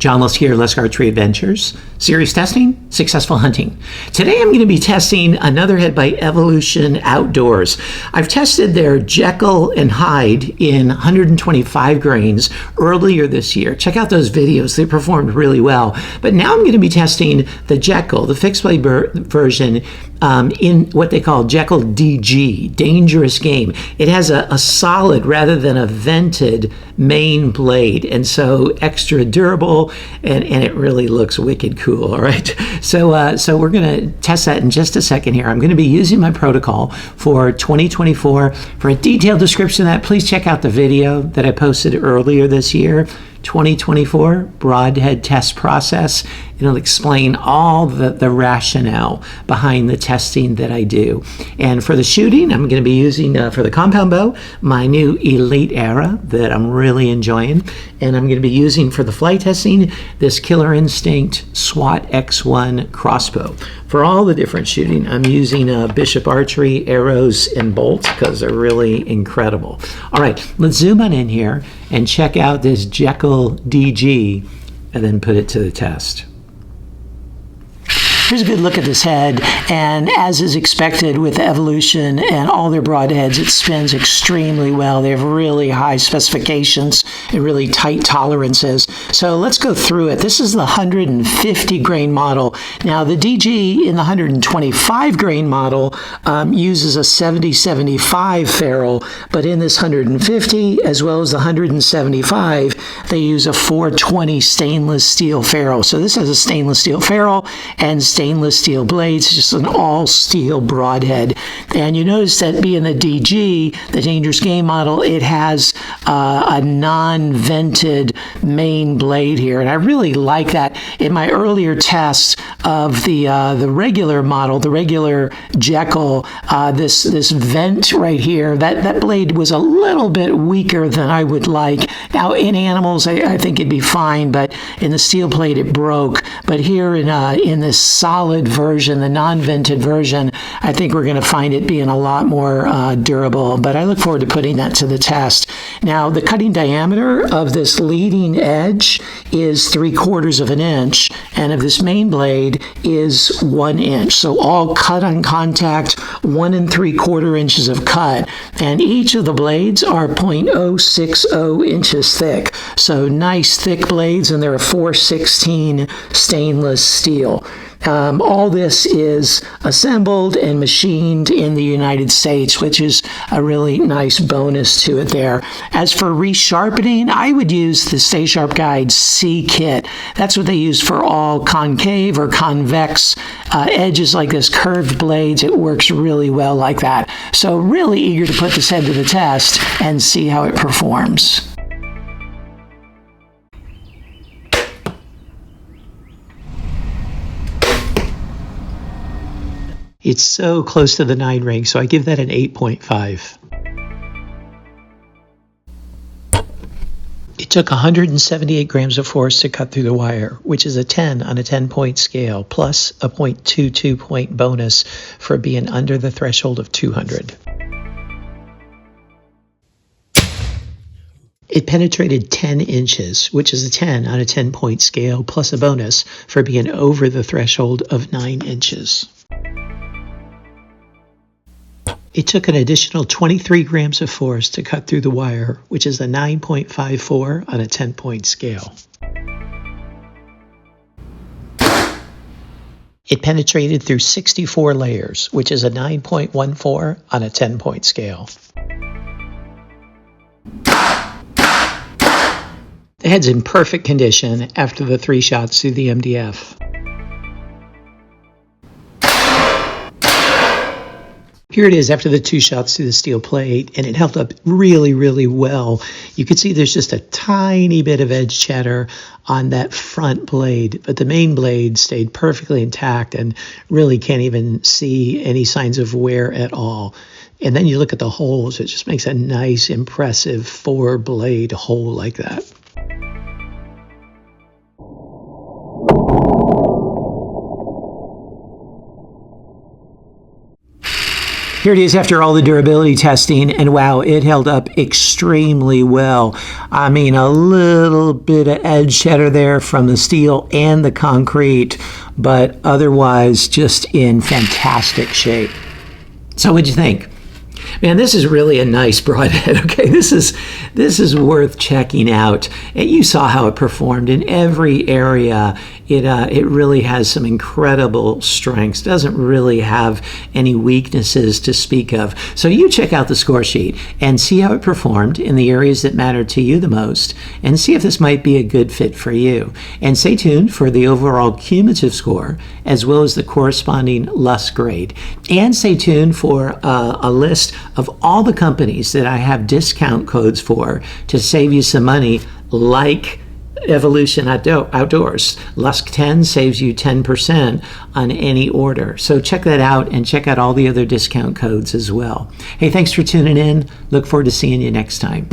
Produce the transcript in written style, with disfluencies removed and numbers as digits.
John Lasquier, Lesk Archery Adventures. Serious testing, successful hunting. Today I'm going to be testing another head by Evolution Outdoors. I've tested their Jekyll and Hyde in 125 grains earlier this year. Check out those videos. They performed really well. But now I'm going to be testing the Jekyll, the fixed blade version, in what they call Jekyll DG, dangerous game. It has a solid rather than a vented main blade, and so extra durable, and it really looks wicked cool. All right, so we're going to test that in just a second here. I'm going to be using my protocol for 2024. For a detailed description of that, please check out the video that I posted earlier this year. 2024 Broadhead test process. It'll explain all the rationale behind the testing that I do. And for the shooting, I'm going to be using, for the compound bow, my new Elite Era that I'm really enjoying. And I'm going to be using for the flight testing this Killer Instinct SWAT X1 crossbow. For all the different shooting, I'm using Bishop Archery arrows and bolts because they're really incredible. All right, let's zoom on in here and check out this Jekyll DG and then put it to the test. Here's a good look at this head, and as is expected with Evolution and all their broadheads, it spins extremely well. They have really high specifications and really tight tolerances. So let's go through it. This is the 150 grain model. Now the DG in the 125 grain model uses a 70-75 ferrule, but in this 150 as well as the 175, they use a 420 stainless steel ferrule. So this has a stainless steel ferrule and stainless steel blades, just an all steel broadhead. And you notice that being the DG, the dangerous game model, it has a non-vented main blade here, and I really like that. In my earlier tests of the regular model, the regular Jekyll, this vent right here, that blade was a little bit weaker than I would like. Now in animals, I think it'd be fine, but in the steel plate it broke. But here in this solid version, the non-vented version, I think we're going to find it being a lot more durable, but I look forward to putting that to the test. Now, the cutting diameter of this leading edge is 3/4 of an inch, and of this main blade is 1 inch. So all cut on contact, 1 3/4 inches of cut, and each of the blades are 0.060 inches thick. So nice thick blades, and they're a 416 stainless steel. All this is assembled and machined in the United States, which is a really nice bonus to it there. As for resharpening, I would use the Stay Sharp Guide C kit. That's what they use for all concave or convex edges like this, curved blades. It works really well like that. So really eager to put this head to the test and see how it performs. It's so close to the 9 ring, so I give that an 8.5. It took 178 grams of force to cut through the wire, which is a 10 on a 10-point scale, plus a 0.22 point bonus for being under the threshold of 200. It penetrated 10 inches, which is a 10 on a 10-point scale, plus a bonus for being over the threshold of 9 inches. It took an additional 23 grams of force to cut through the wire, which is a 9.54 on a 10-point scale. It penetrated through 64 layers, which is a 9.14 on a 10-point scale. The head's in perfect condition after the 3 shots through the MDF. Here it is after the 2 shots through the steel plate, and it held up really, really well. You can see there's just a tiny bit of edge chatter on that front blade, but the main blade stayed perfectly intact and really can't even see any signs of wear at all. And then you look at the holes, it just makes a nice, impressive 4-blade hole like that. Here it is after all the durability testing, and wow, it held up extremely well. I mean, a little bit of edge shatter there from the steel and the concrete, but otherwise just in fantastic shape. So what'd you think? Man, this is really a nice broadhead. Okay, this is worth checking out. And you saw how it performed in every area. It really has some incredible strengths. Doesn't really have any weaknesses to speak of. So you check out the score sheet and see how it performed in the areas that matter to you the most, and see if this might be a good fit for you. And stay tuned for the overall cumulative score as well as the corresponding Lust grade. And stay tuned for a list of all the companies that I have discount codes for to save you some money, like Evolution Outdoors. Lusk 10 saves you 10% on any order. So check that out, and check out all the other discount codes as well. Hey, thanks for tuning in. Look forward to seeing you next time.